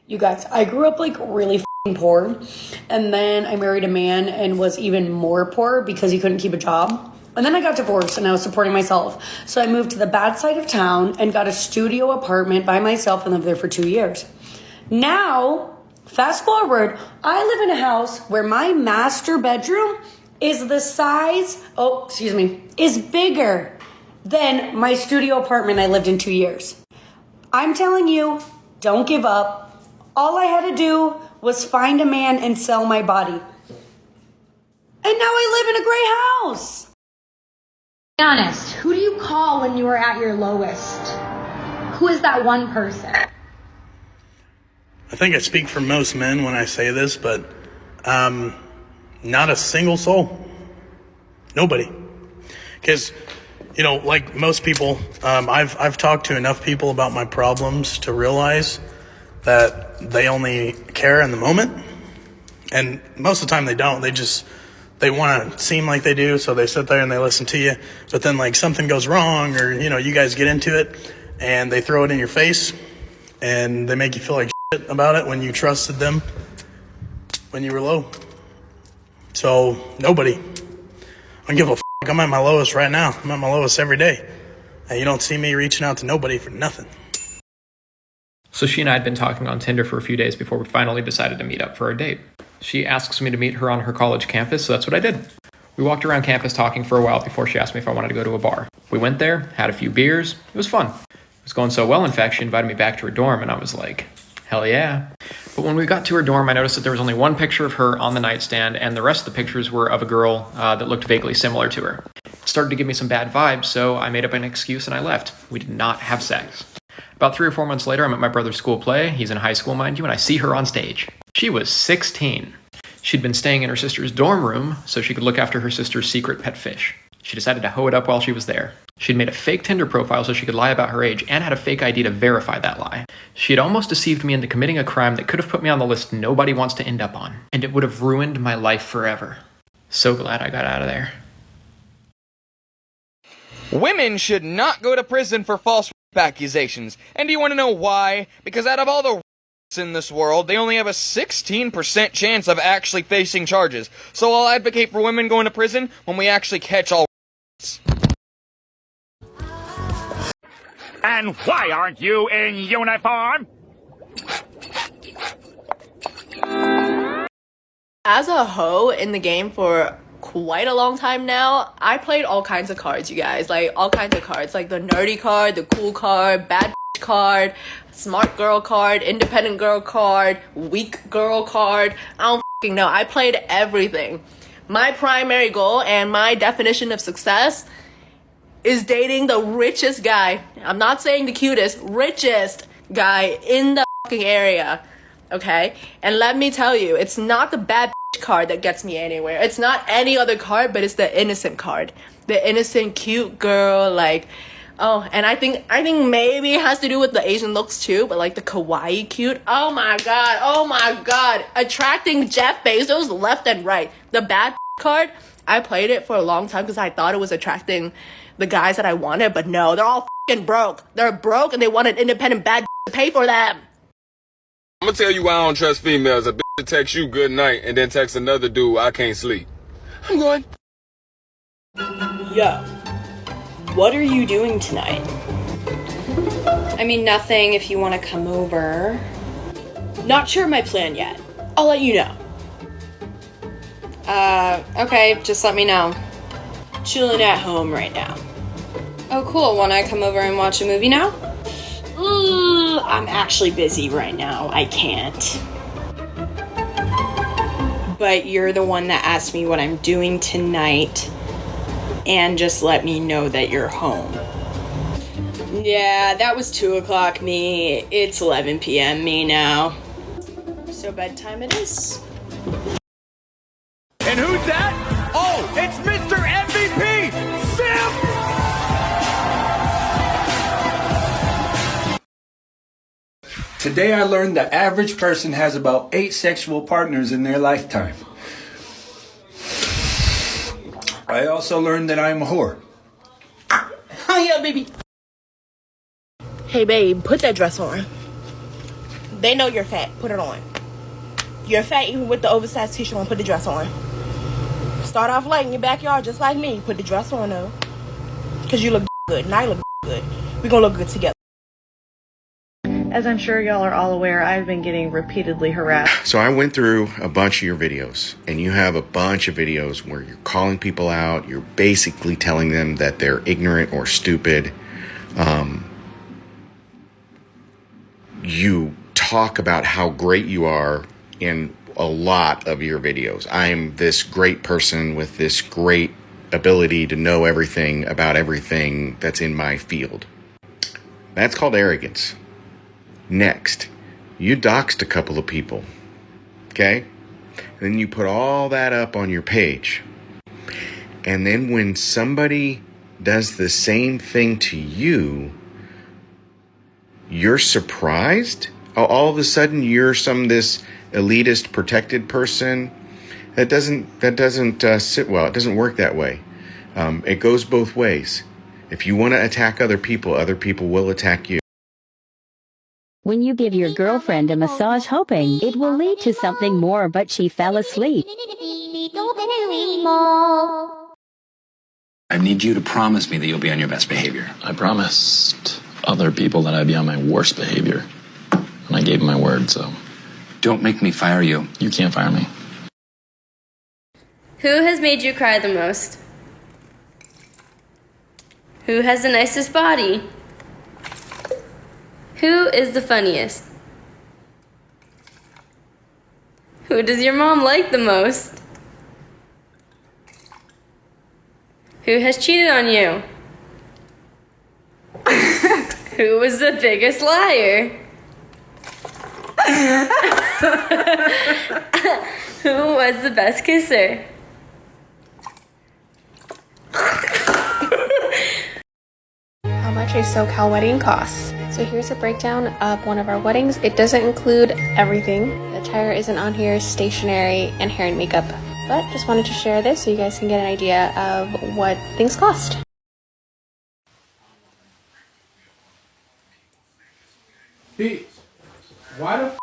You guys, I grew up like really f***ing poor, and then I married a man and was even more poor because he couldn't keep a job. And then I got divorced and I was supporting myself. So I moved to the bad side of town and got a studio apartment by myself and lived there for 2 years. Now, fast forward, I live in a house where my master bedroom is the size, is bigger than my studio apartment I lived in 2 years. I'm telling you, don't give up. All I had to do was find a man and sell my body. And now I live in a great house. Be honest, who do you call when you are at your lowest? Who is that one person? I think I speak for most men when I say this, but not a single soul. Nobody. Because, like most people, I've talked to enough people about my problems to realize that they only care in the moment. And most of the time they don't. They want to seem like they do, so they sit there and they listen to you. But then like something goes wrong, or, you guys get into it and they throw it in your face and they make you feel like shit about it when you trusted them when you were low. So nobody. I don't give a f***. I'm at my lowest right now. I'm at my lowest every day. And you don't see me reaching out to nobody for nothing. So she and I had been talking on Tinder for a few days before we finally decided to meet up for a date. She asks me to meet her on her college campus, so that's what I did. We walked around campus talking for a while before she asked me if I wanted to go to a bar. We went there, had a few beers. It was fun. It was going so well, in fact, she invited me back to her dorm, and I was like, hell yeah. But when we got to her dorm, I noticed that there was only one picture of her on the nightstand, and the rest of the pictures were of a girl that looked vaguely similar to her. It started to give me some bad vibes, so I made up an excuse and I left. We did not have sex. About 3 or 4 months later, I'm at my brother's school play. He's in high school, mind you, and I see her on stage. She was 16. She'd been staying in her sister's dorm room so she could look after her sister's secret pet fish. She decided to hoe it up while she was there. She'd made a fake Tinder profile so she could lie about her age and had a fake ID to verify that lie. She had almost deceived me into committing a crime that could have put me on the list nobody wants to end up on. And it would have ruined my life forever. So glad I got out of there. Women should not go to prison for false accusations. And do you want to know why? Because out of all the in this world, they only have a 16% chance of actually facing charges. So I'll advocate for women going to prison when we actually catch all. And why aren't you in uniform? As a hoe in the game for quite a long time now, I played all kinds of cards, you guys. Like, all kinds of cards. Like the nerdy card, the cool card, bad card, smart girl card, independent girl card, weak girl card. I don't f***ing know. I played everything. My primary goal and my definition of success is dating the richest guy. I'm not saying the cutest, richest guy in the f***ing area. Okay? And let me tell you, it's not the bad card that gets me anywhere. It's not any other card, but it's the innocent card. The innocent, cute girl, like, oh, and I think maybe it has to do with the Asian looks too, but like the kawaii cute. Oh my god. Attracting Jeff Bezos left and right. The bad card, I played it for a long time because I thought it was attracting the guys that I wanted, but no, they're all f***ing broke. They're broke and they want an independent bad to pay for them. I'm gonna tell you why I don't trust females. A bitch that text you good night and then text another dude, I can't sleep. I'm going. Yo, what are you doing tonight? I mean, nothing if you want to come over. Not sure of my plan yet. I'll let you know. Okay, just let me know. Chilling at home right now. Oh, cool. Wanna come over and watch a movie now? I'm actually busy right now. I can't. But you're the one that asked me what I'm doing tonight, and just let me know that you're home. Yeah, that was 2 o'clock me. It's 11 p.m. me now. So bedtime it is. And who's that? Oh, it's Mr. MVP, Simp! Today I learned the average person has about 8 sexual partners in their lifetime. I also learned that I'm a whore. Oh yeah, baby. Hey babe, put that dress on. They know you're fat. Put it on. You're fat even with the oversized t-shirt on. Put the dress on. Start off light in your backyard just like me. Put the dress on though. Because you look good. And I look good. We're going to look good together. As I'm sure y'all are all aware, I've been getting repeatedly harassed. So I went through a bunch of your videos, and you have a bunch of videos where you're calling people out. You're basically telling them that they're ignorant or stupid. You talk about how great you are in a lot of your videos. I'm this great person with this great ability to know everything about everything that's in my field. That's called arrogance. Next, you doxed a couple of people, okay? And then you put all that up on your page. And then when somebody does the same thing to you, you're surprised? All of a sudden you're this elitist protected person. That doesn't sit well. It doesn't work that way. It goes both ways. If you want to attack other people will attack you. When you give your girlfriend a massage hoping it will lead to something more, but she fell asleep. I need you to promise me that you'll be on your best behavior. I promised other people that I'd be on my worst behavior. And I gave my word, so. Don't make me fire you. You can't fire me. Who has made you cry the most? Who has the nicest body? Who is the funniest? Who does your mom like the most? Who has cheated on you? Who was the biggest liar? Who was the best kisser? How much a SoCal wedding costs. So here's a breakdown of one of our weddings. It doesn't include everything. The attire isn't on here, stationery, and hair and makeup. But just wanted to share this so you guys can get an idea of what things cost. Bitch, why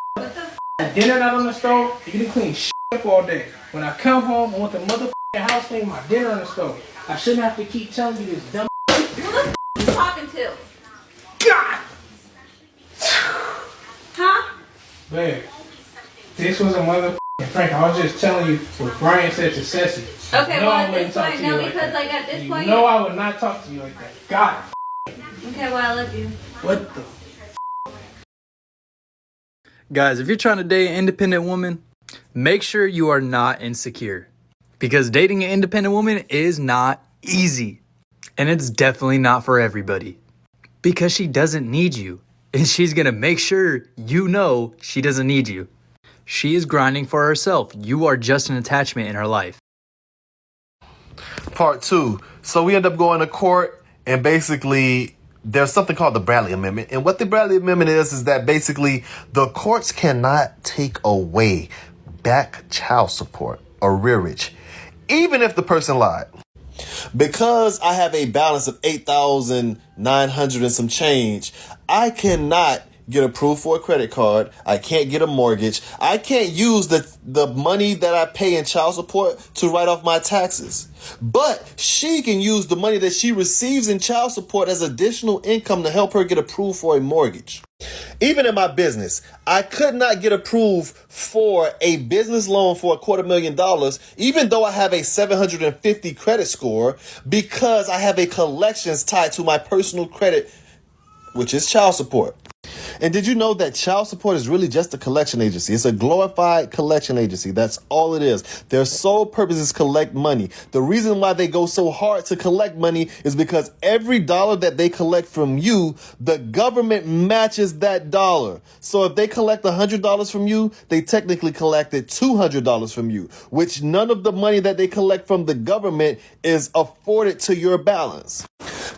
the dinner not on the stove? You done clean up all day. When I come home, I want the motherfucking house clean, my dinner on the stove. I shouldn't have to keep telling you this dumb. Who the you talking to? God! Huh? Babe, this was a motherfucking prank. I was just telling you what Brian said to Ceci. Okay, No, well I at wouldn't this talk point, to you no, like because that. like at this point. No, I would not talk to you like that. God. Okay, well I love you. What the? Guys, if you're trying to date an independent woman, make sure you are not insecure. Because dating an independent woman is not easy. And it's definitely not for everybody. Because she doesn't need you. And she's going to make sure you know she doesn't need you. She is grinding for herself. You are just an attachment in her life. Part 2. So we end up going to court, and basically there's something called the Bradley Amendment. And what the Bradley Amendment is that basically the courts cannot take away back child support or rearage, even if the person lied. Because I have a balance of $8,900 and some change, I cannot get approved for a credit card. I can't get a mortgage. I can't use the money that I pay in child support to write off my taxes. But she can use the money that she receives in child support as additional income to help her get approved for a mortgage. Even in my business, I could not get approved for a business loan for $250,000, even though I have a 750 credit score, because I have a collections tied to my personal credit, which is child support. And did you know that child support is really just a collection agency? It's a glorified collection agency. That's all it is. Their sole purpose is collect money. The reason why they go so hard to collect money is because every dollar that they collect from you, the government matches that dollar. So if they collect $100 from you, they technically collected $200 from you, which none of the money that they collect from the government is afforded to your balance.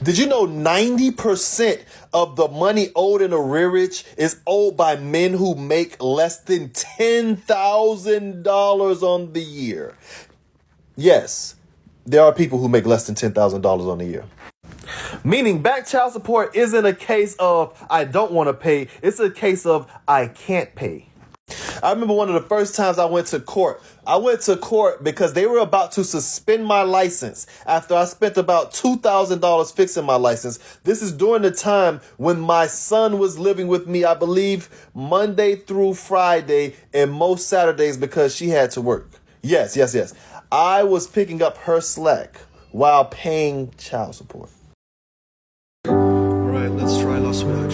Did you know 90% of the money owed in arrearage is owed by men who make less than $10,000 on the year? Yes, there are people who make less than $10,000 on the year. Meaning back child support isn't a case of I don't want to pay. It's a case of I can't pay. I remember one of the first times I went to court. I went to court because they were about to suspend my license after I spent about $2,000 fixing my license. This is during the time when my son was living with me, I believe, Monday through Friday and most Saturdays because she had to work. Yes. I was picking up her slack while paying child support. Alright, let's try Lost Without